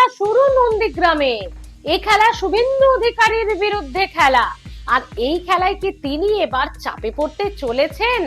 খেলা শুরু নন্দীগ্রামে। এই খেলা শুভেন্দু অধিকারীর বিরুদ্ধে খেলা। আর এই খেলায় কি তিনি এবার চাপে পড়তে চলেছেন?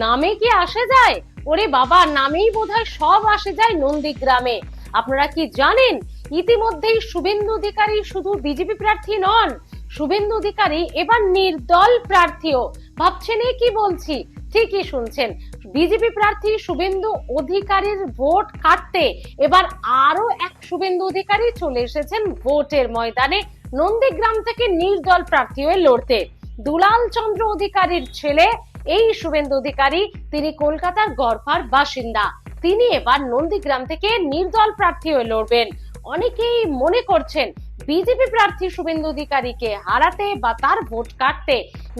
নামে কি আসে যায়? ওরে বাবা, নামেই বোধহয় সব আসে যায় নন্দীগ্রামে। আপনারা কি জানেন, ইতিমধ্যেই শুভেন্দু অধিকারী শুধু বিজেপি প্রার্থী নন, শুভেন্দু অধিকারী এবার নির্দল প্রার্থীও। ভাবছেন এ কি বলছি? ঠিকই শুনছেন, বিজেপি প্রার্থী শুভেন্দু অধিকারীর ভোট কাটতে এবার আরো এক শুভেন্দু অধিকারী চলে এসেছেন ভোটের ময়দানে নন্দীগ্রাম থেকে নির্দল প্রার্থী হয়ে লড়তে। দুলাল চন্দ্র অধিকারীর ছেলে এই শুভেন্দু অধিকারী, তিনি কলকাতার গড়ফার বাসিন্দা। তিনি এবার নন্দীগ্রাম থেকে নির্দল প্রার্থী হয়ে লড়বেন। অনেকেই মনে করছেন বিজেপি প্রার্থী শুভেন্দু অধিকারীকে হারাতে বা তার ভোট কাটতে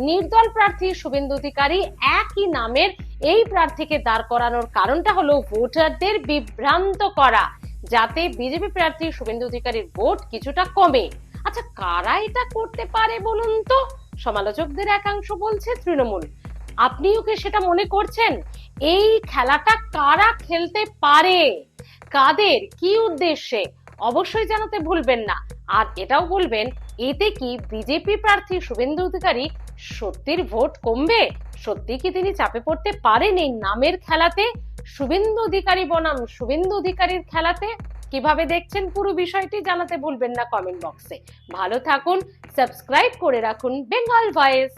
নির্দল প্রার্থী শুভেন্দু অধিকারী একই নামের এই প্রার্থীকে দাঁড় করানোর কারণটা হলো ভোটারদের বিভ্রান্ত করা, যাতে বিজেপি প্রার্থী শুভেন্দু অধিকারীর ভোট কিছুটা কমে। আচ্ছা, কারা এটা করতে পারে বলুন তো? সমালোচকদের একাংশ বলছে তৃণমূল। আপনিও কি সেটা মনে করছেন? এই খেলাটা কারা খেলতে পারে, কাদের, কি উদ্দেশ্যে, অবশ্যই জানাতে ভুলবেন না। আর এটাও বলবেন, এতে কি বিজেপি প্রার্থী শুভেন্দু অধিকারী সত্যির ভোট কমবে? সত্যি কি তিনি চাপে পড়তে পারেন এই নামের খেলাতে, শুভেন্দু অধিকারী বনাম শুভেন্দু অধিকারীর খেলাতে? কিভাবে দেখছেন পুরো বিষয়টি জানাতে ভুলবেন না কমেন্ট বক্সে। ভালো থাকুন, সাবস্ক্রাইব করে রাখুন বেঙ্গল ভয়েস।